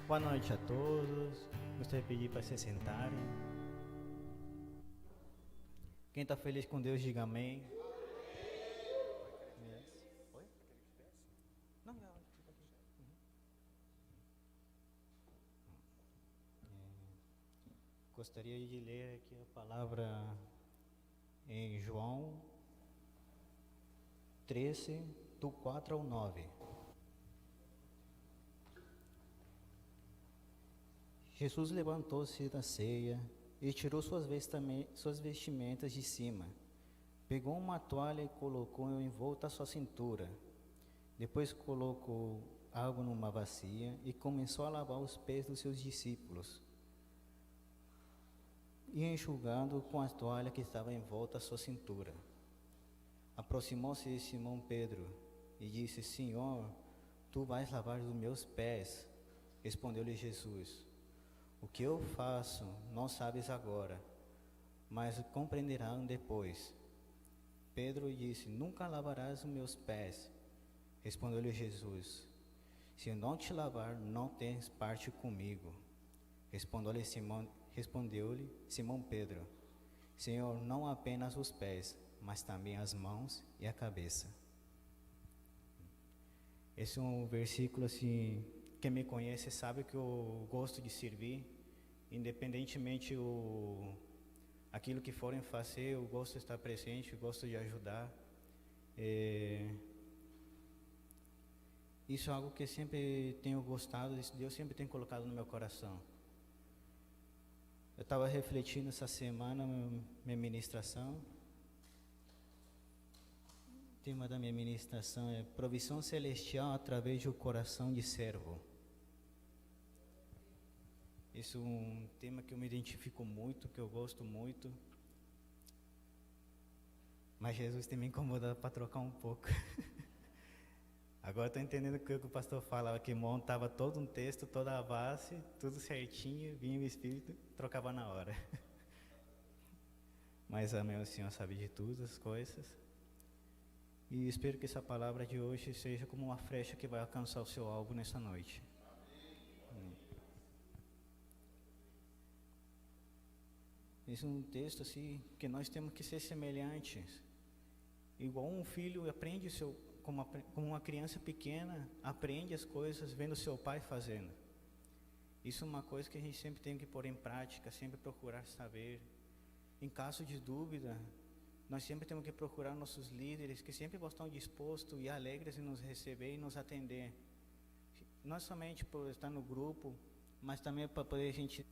Boa noite a todos. Gostaria de pedir para se sentarem. Quem está feliz com Deus, diga amém. Yes. Oi? Não, não, fica aqui. Gostaria de ler aqui a palavra em João 13, do 4 ao 9. Jesus levantou-se da ceia e tirou suas vestimentas de cima. Pegou uma toalha e colocou em volta à sua cintura. Depois colocou água numa bacia e começou a lavar os pés dos seus discípulos, e enxugando com a toalha que estava em volta à sua cintura. Aproximou-se de Simão Pedro e disse: Senhor, tu vais lavar os meus pés? Respondeu-lhe Jesus: o que eu faço não sabes agora, mas compreenderão depois. Pedro disse: nunca lavarás os meus pés. Respondeu-lhe Jesus: se eu não te lavar, não tens parte comigo. Respondeu-lhe Simão Pedro: Senhor, não apenas os pés, mas também as mãos e a cabeça. Esse é um versículo assim, quem me conhece sabe que eu gosto de servir, independentemente aquilo que forem fazer, eu gosto de estar presente, eu gosto de ajudar. Isso é algo que eu sempre tenho gostado, Deus sempre tem colocado no meu coração. Eu estava refletindo essa semana, minha ministração. O tema da minha ministração é provisão celestial através do coração de servo. Isso é um tema que eu me identifico muito, que eu gosto muito. Mas Jesus tem me incomodado para trocar um pouco. Agora estou entendendo o que o pastor falava, que montava todo um texto, toda a base, tudo certinho, vinha o Espírito, trocava na hora. Mas amém, o Senhor sabe de todas as coisas. E espero que essa palavra de hoje seja como uma flecha que vai alcançar o seu alvo nessa noite. Amém. Esse é um texto assim, que nós temos que ser semelhantes. Igual um filho aprende como uma criança pequena aprende as coisas vendo seu pai fazendo. Isso é uma coisa que a gente sempre tem que pôr em prática, sempre procurar saber. Em caso de dúvida, nós sempre temos que procurar nossos líderes, que sempre estão dispostos e alegres em nos receber e nos atender. Não somente por estar no grupo, mas também para poder a gente...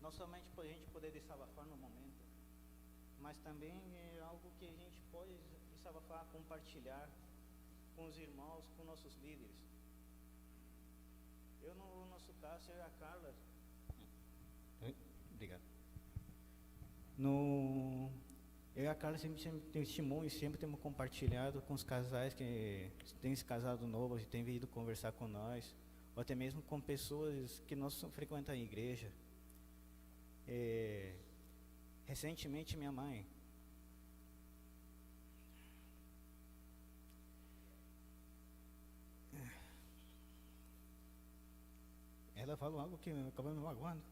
Não somente para a gente poder desabafar no momento, mas também é algo que a gente pode desabafar, compartilhar com os irmãos, com nossos líderes. Eu, no nosso caso, eu e a Carla... Obrigado. Eu e a Carla sempre temos testemunho e sempre temos compartilhado com os casais que têm se casado novo, e têm vindo conversar com nós, ou até mesmo com pessoas que não frequentam a igreja. Recentemente minha mãe ela falou algo que acabou me magoando.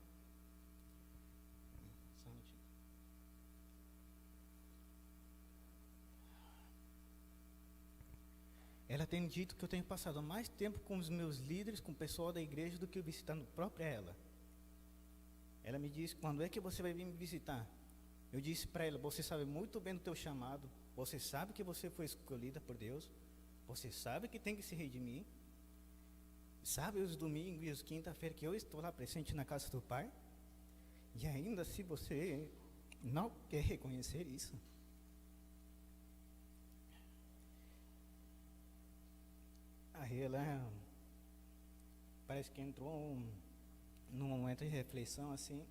Ela tem dito que eu tenho passado mais tempo com os meus líderes, com o pessoal da igreja, do que visitando própria ela. Ela me disse: quando é que você vai vir me visitar? Eu disse para ela: você sabe muito bem do teu chamado, você sabe que você foi escolhida por Deus, você sabe que tem que se redimir, sabe os domingos e as quinta-feiras que eu estou lá presente na casa do Pai, e ainda se você não quer reconhecer isso. Aí ela parece que entrou num momento de reflexão assim,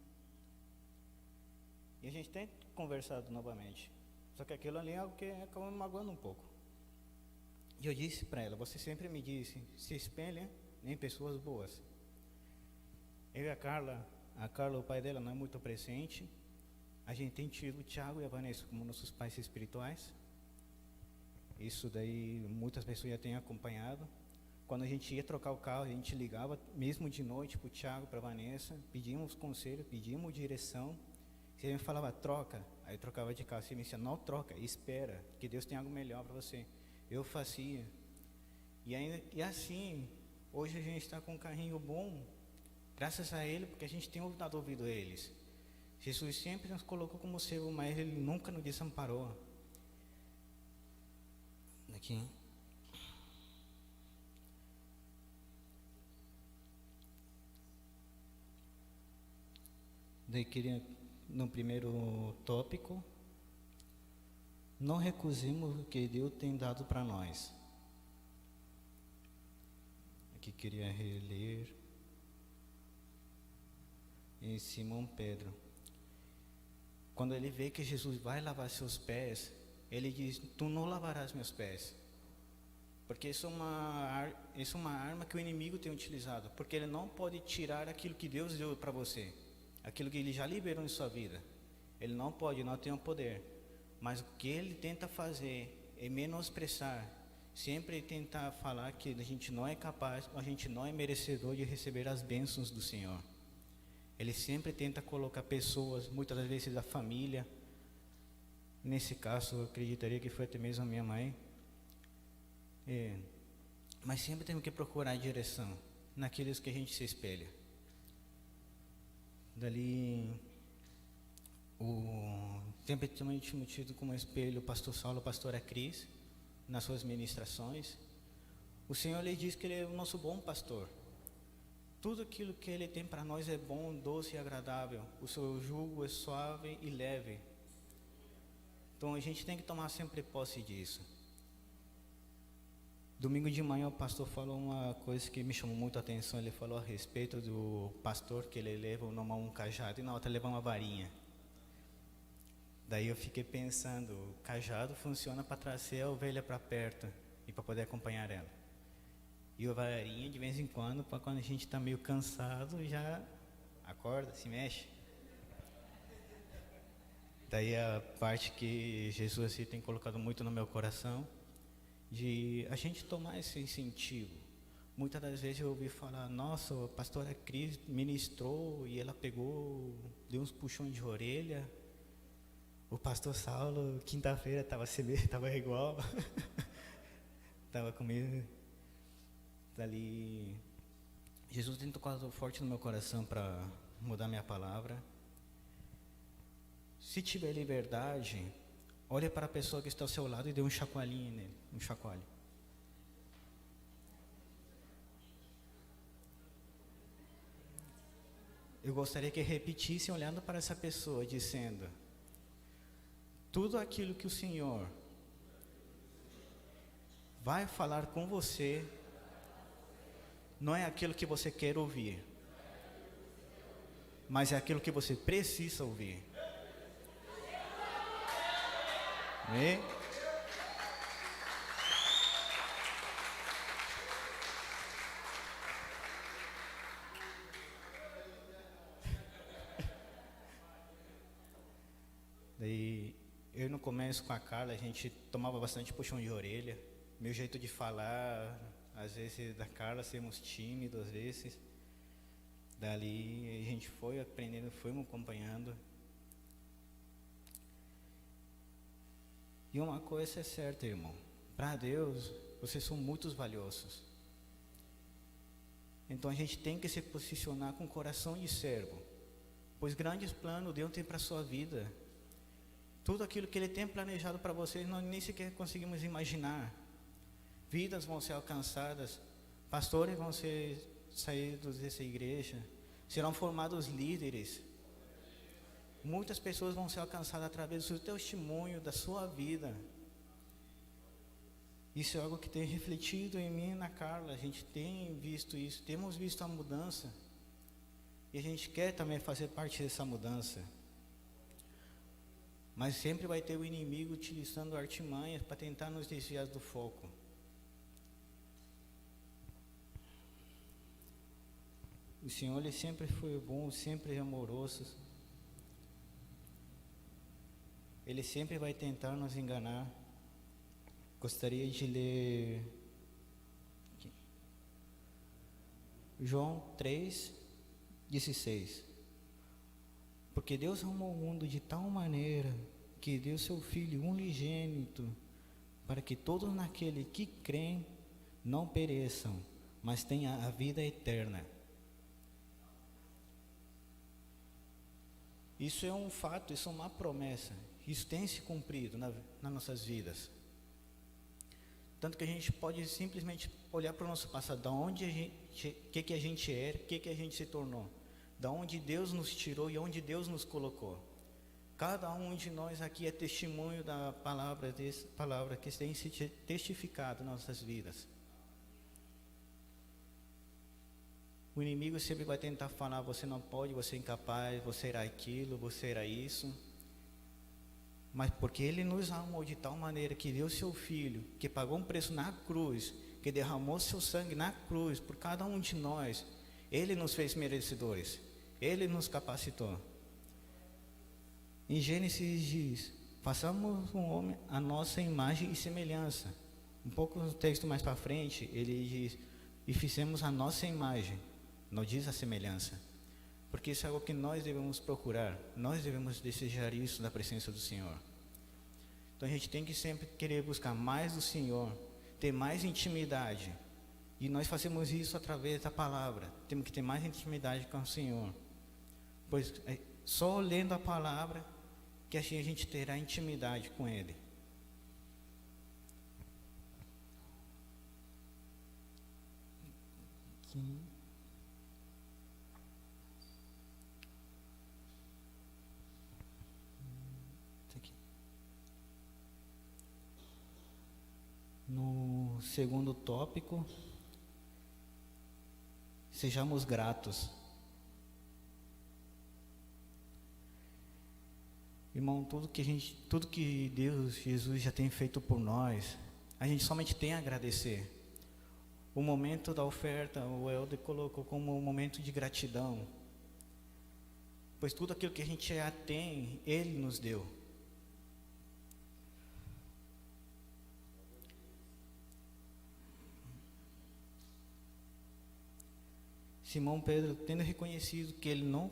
e a gente tem conversado novamente, só que aquilo ali é algo que acabou me magoando um pouco. E eu disse para ela: você sempre me disse, se espelha em pessoas boas. Eu e a Carla, o pai dela não é muito presente, a gente tem tido o Thiago e a Vanessa como nossos pais espirituais, Isso daí muitas pessoas já têm acompanhado. Quando a gente ia trocar o carro, a gente ligava, mesmo de noite, para o Thiago, para a Vanessa, pedíamos conselho, pedíamos direção. Se ele me falava, troca, aí eu trocava de carro. Se ele me disse, não troca, espera, que Deus tem algo melhor para você. Eu fazia. E assim, hoje a gente está com um carrinho bom, graças a Ele, porque a gente tem dado ouvido a eles. Jesus sempre nos colocou como servo, mas Ele nunca nos desamparou. Aqui. Daí queria, no primeiro tópico, não recusemos o que Deus tem dado para nós. Aqui queria reler em Simão Pedro. Quando ele vê que Jesus vai lavar seus pés, ele diz, tu não lavarás meus pés. Porque isso é uma arma que o inimigo tem utilizado. Porque ele não pode tirar aquilo que Deus deu para você. Aquilo que Ele já liberou em sua vida. Ele não pode, não tem o poder. Mas o que ele tenta fazer é menosprezar. Sempre tentar falar que a gente não é capaz, a gente não é merecedor de receber as bênçãos do Senhor. Ele sempre tenta colocar pessoas, muitas das vezes da família. Nesse caso, eu acreditaria que foi até mesmo a minha mãe. Mas sempre temos que procurar direção naqueles que a gente se espelha. Dali, sempre temos tido como espelho o pastor Saulo, a pastora Cris, nas suas ministrações. O Senhor lhe diz que Ele é o nosso bom pastor. Tudo aquilo que Ele tem para nós é bom, doce e agradável. O seu jugo é suave e leve. Então a gente tem que tomar sempre posse disso. Domingo de manhã o pastor falou uma coisa que me chamou muito a atenção. Ele falou a respeito do pastor que ele leva um cajado e na outra leva uma varinha. Daí eu fiquei pensando, o cajado funciona para trazer a ovelha para perto e para poder acompanhar ela. E a varinha de vez em quando, para quando a gente está meio cansado, já acorda, se mexe. Daí a parte que Jesus assim, tem colocado muito no meu coração, de a gente tomar esse incentivo. Muitas das vezes eu ouvi falar, nossa, a pastora Cris ministrou e ela pegou, deu uns puxões de orelha. O pastor Saulo, quinta-feira, estava igual. Estava comigo. Dali, Jesus tem tocado forte no meu coração para mudar minha palavra. Se tiver liberdade, olhe para a pessoa que está ao seu lado e dê um chacoalhinho nele, um chacoalho. Eu gostaria que repetissem olhando para essa pessoa, dizendo, tudo aquilo que o Senhor vai falar com você, não é aquilo que você quer ouvir, mas é aquilo que você precisa ouvir. Amém? Daí, eu no começo com a Carla, a gente tomava bastante puxão de orelha. Meu jeito de falar, às vezes da Carla, sermos tímidos, às vezes. Dali, a gente foi aprendendo, fomos acompanhando. E uma coisa é certa, irmão. Para Deus, vocês são muito valiosos. Então a gente tem que se posicionar com o coração de servo. Pois grandes planos Deus tem para a sua vida. Tudo aquilo que Ele tem planejado para vocês, nós nem sequer conseguimos imaginar. Vidas vão ser alcançadas. Pastores vão ser saídos dessa igreja. Serão formados líderes. Muitas pessoas vão ser alcançadas através do teu testemunho, da sua vida. Isso é algo que tem refletido em mim e na Carla. A gente tem visto isso, temos visto a mudança. E a gente quer também fazer parte dessa mudança. Mas sempre vai ter o inimigo utilizando artimanhas para tentar nos desviar do foco. O Senhor, Ele sempre foi bom, sempre amoroso. Ele sempre vai tentar nos enganar. Gostaria de ler aqui, João 3:16. Porque Deus amou o mundo de tal maneira que deu seu Filho unigênito, para que todos naquele que creem não pereçam, mas tenham a vida eterna. Isso é um fato, isso é uma promessa. Isso tem se cumprido nas nossas vidas. Tanto que a gente pode simplesmente olhar para o nosso passado, da onde a gente, que a gente era, o que a gente se tornou, da onde Deus nos tirou e onde Deus nos colocou. Cada um de nós aqui é testemunho da palavra que tem se testificado nas nossas vidas. O inimigo sempre vai tentar falar: você não pode, você é incapaz, você era aquilo, você era isso. Mas porque Ele nos amou de tal maneira que deu seu Filho, que pagou um preço na cruz, que derramou seu sangue na cruz por cada um de nós, Ele nos fez merecedores, Ele nos capacitou. Em Gênesis diz: façamos um homem à nossa imagem e semelhança. Um pouco no texto mais para frente, ele diz: e fizemos a nossa imagem. Não diz a semelhança, porque isso é algo que nós devemos procurar, nós devemos desejar isso da presença do Senhor. Então a gente tem que sempre querer buscar mais do Senhor, ter mais intimidade, e nós fazemos isso através da palavra. Temos que ter mais intimidade com o Senhor, pois é só lendo a palavra que assim a gente terá intimidade com Ele. No segundo tópico, sejamos gratos. Irmão, tudo que Deus, Jesus já tem feito por nós, a gente somente tem a agradecer. O momento da oferta, o Helder colocou como um momento de gratidão, pois tudo aquilo que a gente já tem, Ele nos deu. Simão Pedro, tendo reconhecido que ele não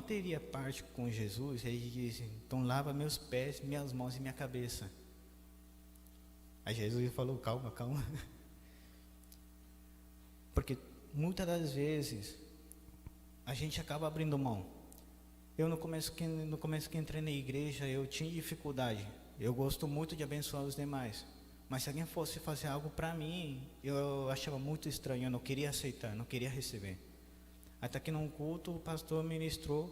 teria parte com Jesus, ele disse: então lava meus pés, minhas mãos e minha cabeça. Aí Jesus falou: calma. Porque muitas das vezes a gente acaba abrindo mão. Eu no começo que entrei na igreja, eu tinha dificuldade. Eu gosto muito de abençoar os demais. Mas se alguém fosse fazer algo para mim, eu achava muito estranho, eu não queria aceitar, não queria receber. Até que num culto o pastor ministrou,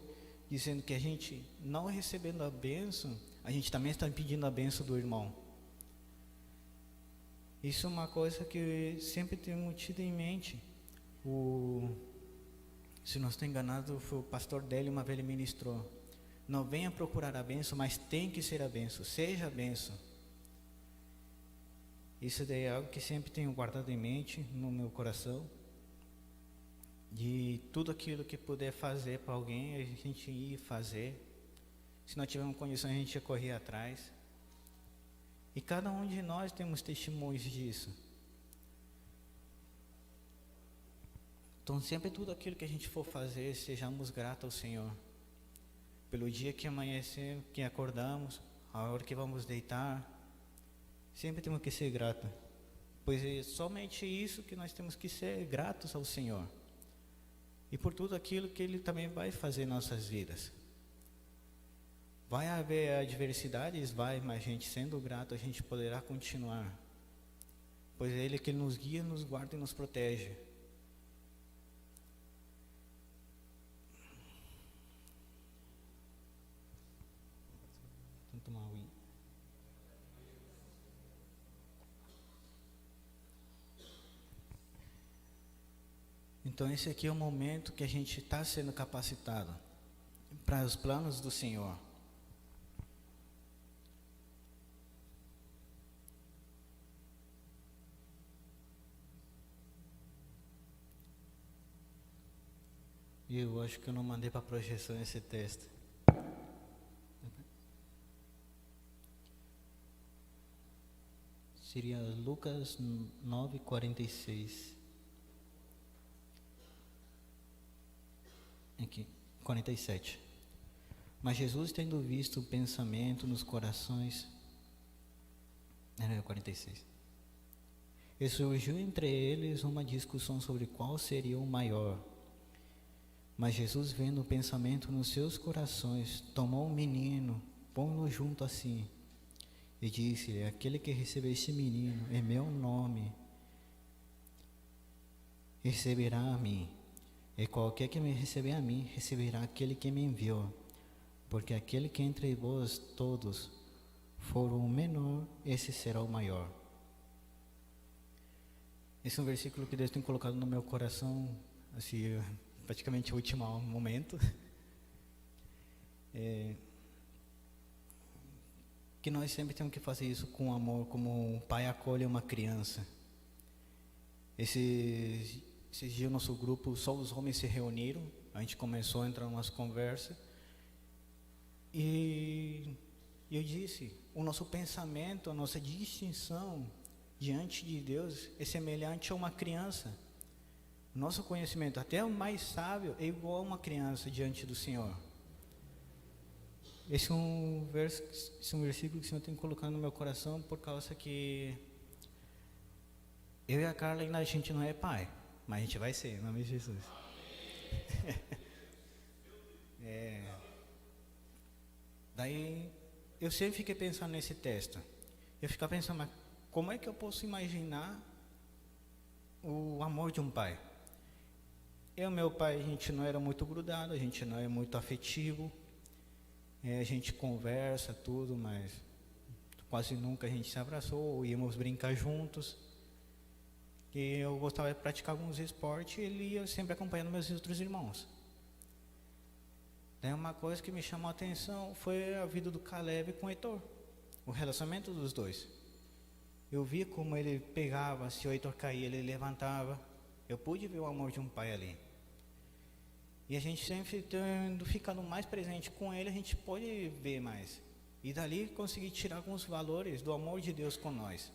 dizendo que a gente, não recebendo a bênção, a gente também está pedindo a bênção do irmão. Isso é uma coisa que sempre tenho tido em mente. Se não estou enganado, foi o pastor Délio uma vez ele ministrou: não venha procurar a bênção, mas tem que ser a bênção, seja a bênção. Isso daí é algo que sempre tenho guardado em mente, no meu coração, de tudo aquilo que puder fazer para alguém, a gente ir fazer. Se não tivermos condições, a gente ia correr atrás. E cada um de nós temos testemunhos disso. Então sempre tudo aquilo que a gente for fazer, sejamos gratos ao Senhor. Pelo dia que amanhecemos, que acordamos, a hora que vamos deitar, sempre temos que ser gratos, pois é somente isso que nós temos que ser gratos ao Senhor, e por tudo aquilo que Ele também vai fazer em nossas vidas. Vai haver adversidades, mas a gente sendo grato, a gente poderá continuar, pois é Ele que nos guia, nos guarda e nos protege. Vamos tomar um. Então esse aqui é o momento que a gente está sendo capacitado para os planos do Senhor. E eu acho que eu não mandei para projeção esse texto. Seria Lucas 9:46. Aqui, 47. Mas Jesus, tendo visto o pensamento nos corações, era 46. E surgiu entre eles uma discussão sobre qual seria o maior. Mas Jesus, vendo o pensamento nos seus corações, tomou um menino, pôs-no junto a si, e disse-lhe: aquele que receber este menino em meu nome, receberá a mim. E qualquer que me receber a mim, receberá aquele que me enviou. Porque aquele que entre vós todos for o menor, esse será o maior. Esse é um versículo que Deus tem colocado no meu coração, assim, praticamente o último momento. Que nós sempre temos que fazer isso com amor, como um pai acolhe uma criança. Esses dias o nosso grupo, só os homens se reuniram, a gente começou a entrar em umas conversas, e eu disse, o nosso pensamento, a nossa distinção diante de Deus é semelhante a uma criança. Nosso conhecimento, até o mais sábio, é igual a uma criança diante do Senhor. Esse é um versículo que o Senhor tem colocado no meu coração, por causa que eu e a Carla ainda a gente não é pai, mas a gente vai ser, em nome de Jesus. Daí eu sempre fiquei pensando nesse texto. Eu ficava pensando, mas como é que eu posso imaginar o amor de um pai? Eu e meu pai, a gente não era muito grudado, a gente não é muito afetivo. A gente conversa tudo, mas quase nunca a gente se abraçou, íamos brincar juntos. E eu gostava de praticar alguns esportes e ele ia sempre acompanhando meus outros irmãos. Daí uma coisa que me chamou a atenção foi a vida do Caleb com o Heitor, o relacionamento dos dois. Eu vi como ele pegava, se o Heitor caía, ele levantava. Eu pude ver o amor de um pai ali. E a gente sempre ficando mais presente com ele, a gente pode ver mais. E dali conseguir tirar alguns valores do amor de Deus com nós.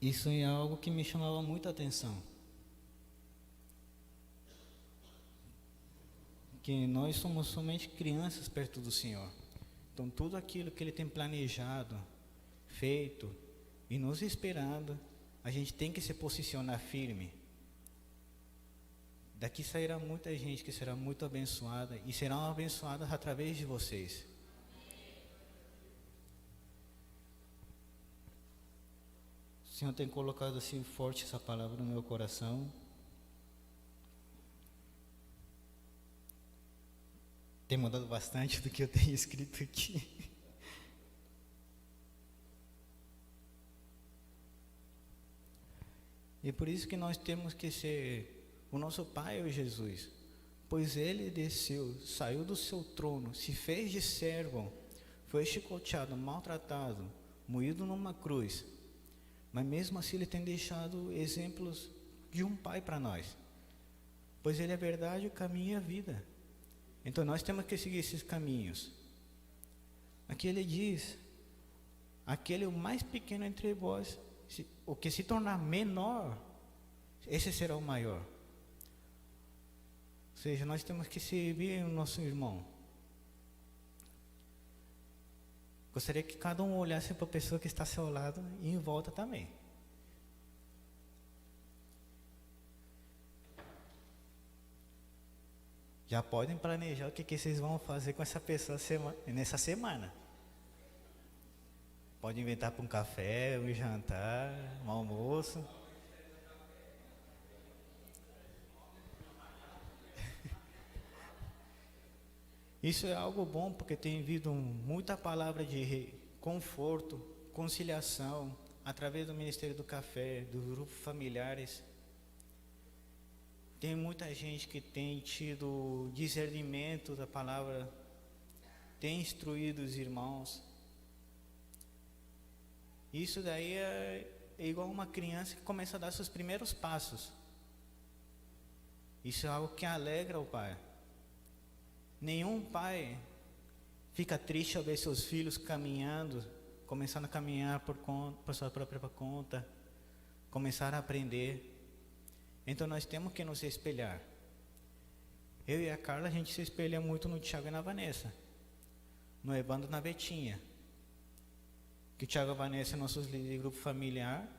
Isso é algo que me chamava muita atenção. Que nós somos somente crianças perto do Senhor. Então tudo aquilo que Ele tem planejado, feito e nos esperando, a gente tem que se posicionar firme. Daqui sairá muita gente que será muito abençoada e serão abençoadas através de vocês. O Senhor tem colocado assim forte essa palavra no meu coração. Tem mudado bastante do que eu tenho escrito aqui. E por isso que nós temos que ser o nosso Pai é o Jesus, pois Ele desceu, saiu do seu trono, se fez de servo, foi chicoteado, maltratado, moído numa cruz, mas mesmo assim Ele tem deixado exemplos de um Pai para nós, pois Ele é a verdade, o caminho e a vida. Então nós temos que seguir esses caminhos. Aqui Ele diz, aquele o mais pequeno entre vós, o que se tornar menor, esse será o maior. Ou seja, nós temos que servir o nosso irmão. Gostaria que cada um olhasse para a pessoa que está ao seu lado e em volta também. Já podem planejar o que vocês vão fazer com essa pessoa nessa semana. Pode inventar para um café, um jantar, um almoço. Isso é algo bom, porque tem vindo muita palavra de conforto, conciliação, através do Ministério do Café, dos grupos familiares. Tem muita gente que tem tido discernimento da palavra, tem instruído os irmãos. Isso daí é igual uma criança que começa a dar seus primeiros passos. Isso é algo que alegra o pai. Nenhum pai fica triste ao ver seus filhos caminhando, começando a caminhar por sua própria conta, começar a aprender. Então nós temos que nos espelhar. Eu e a Carla, a gente se espelha muito no Tiago e na Vanessa, no Evandro e na Betinha. Que o Tiago e a Vanessa são nossos líderes de grupo familiar,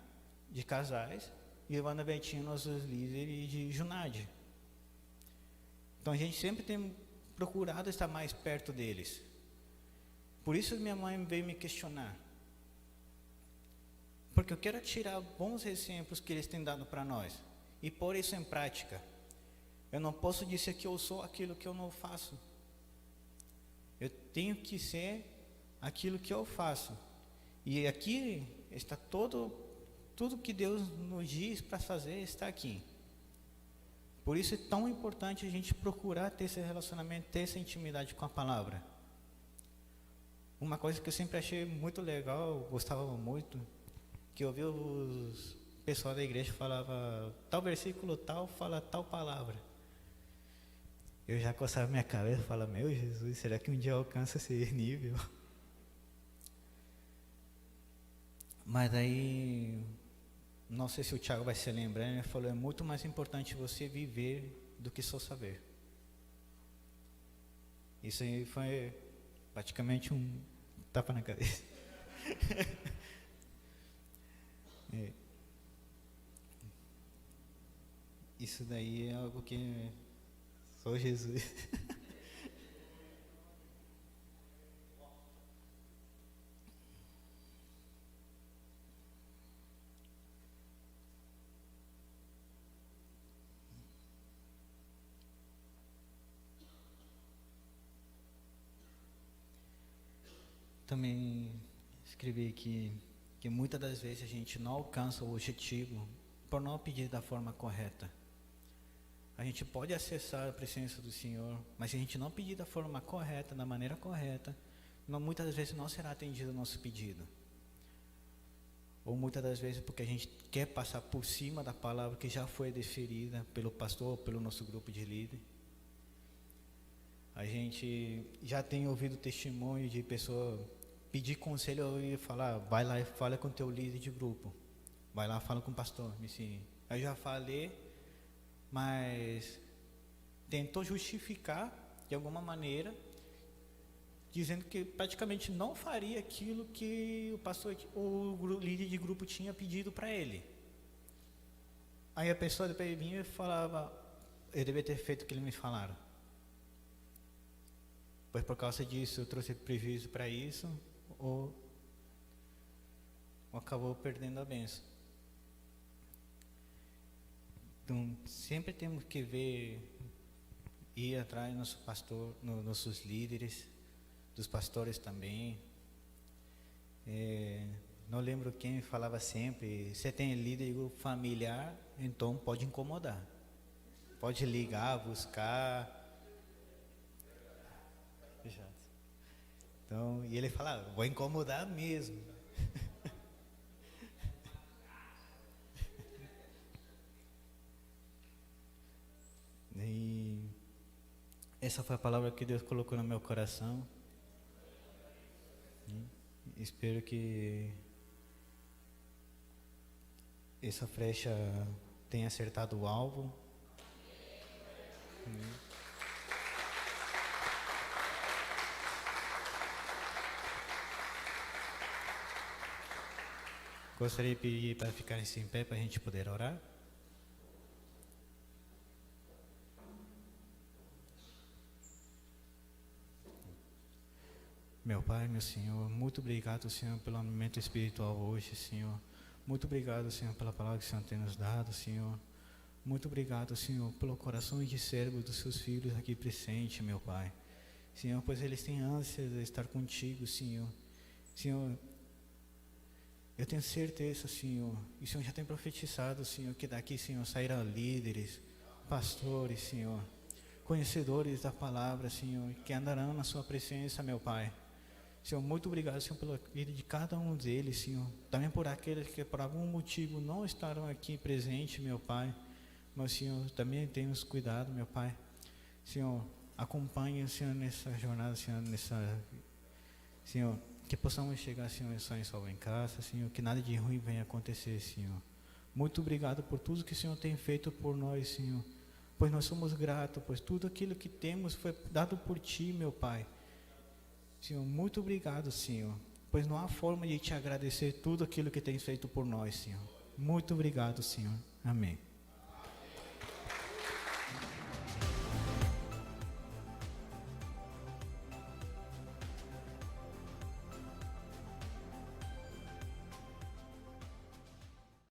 de casais, e o Evandro e a Betinha nossos líderes de Junade. Então a gente sempre tem procurado estar mais perto deles. Por isso minha mãe veio me questionar. Porque eu quero tirar bons exemplos que eles têm dado para nós e pôr isso em prática. Eu não posso dizer que eu sou aquilo que eu não faço. Eu tenho que ser aquilo que eu faço. E aqui está tudo que Deus nos diz para fazer está aqui. Por isso é tão importante a gente procurar ter esse relacionamento, ter essa intimidade com a palavra. Uma coisa que eu sempre achei muito legal, gostava muito, que eu vi os pessoal da igreja falava tal versículo tal, fala tal palavra. Eu já coçava minha cabeça e falava, meu Jesus, será que um dia eu alcanço esse nível? Mas aí, não sei se o Tiago vai se lembrar, ele falou, é muito mais importante você viver do que só saber. Isso aí foi praticamente um tapa na cabeça. Isso daí é algo que só Jesus. Também escrevi que muitas das vezes a gente não alcança o objetivo por não pedir da forma correta. A gente pode acessar a presença do Senhor, mas se a gente não pedir da forma correta, da maneira correta, muitas das vezes não será atendido o nosso pedido. Ou muitas das vezes porque a gente quer passar por cima da palavra que já foi deferida pelo pastor, pelo nosso grupo de líder. A gente já tem ouvido testemunho de pessoa pedir conselho e falar, vai lá e fala com o teu líder de grupo. Vai lá, fala com o pastor, me ensine. Eu já falei, mas tentou justificar de alguma maneira, dizendo que praticamente não faria aquilo que o pastor, o líder de grupo tinha pedido para ele. Aí a pessoa depois vinha e falava, eu devia ter feito o que eles me falaram. Pois por causa disso eu trouxe prejuízo para isso, ou acabou perdendo a bênção. Então, sempre temos que ir atrás do nosso pastor, nossos líderes, dos pastores também. Não lembro quem falava sempre, você tem líder de grupo familiar, então pode incomodar. Pode ligar, buscar. Então, e ele falava, vou incomodar mesmo. E essa foi a palavra que Deus colocou no meu coração. E espero que essa flecha tenha acertado o alvo. Gostaria de pedir para ficarem em pé para a gente poder orar. Meu Pai, meu Senhor, muito obrigado, Senhor, pelo alimento espiritual hoje, Senhor. Muito obrigado, Senhor, pela palavra que o Senhor tem nos dado, Senhor. Muito obrigado, Senhor, pelo coração de cérebro dos seus filhos aqui presentes, meu Pai. Senhor, pois eles têm ânsia de estar contigo, Senhor. Senhor, eu tenho certeza, Senhor, e o Senhor já tem profetizado, Senhor, que daqui, Senhor, sairão líderes, pastores, Senhor, conhecedores da palavra, Senhor, que andarão na sua presença, meu Pai. Senhor, muito obrigado, Senhor, pela vida de cada um deles, Senhor. Também por aqueles que por algum motivo não estarão aqui presentes, meu Pai. Mas, Senhor, também tenha-nos cuidado, meu Pai. Senhor, acompanhe, Senhor, nessa jornada, Senhor, Senhor, que possamos chegar, Senhor, só em salvo em casa, Senhor, que nada de ruim venha acontecer, Senhor. Muito obrigado por tudo que o Senhor tem feito por nós, Senhor, pois nós somos gratos, pois tudo aquilo que temos foi dado por Ti, meu Pai. Senhor, muito obrigado, Senhor, pois não há forma de Te agradecer tudo aquilo que tens feito por nós, Senhor. Muito obrigado, Senhor. Amém.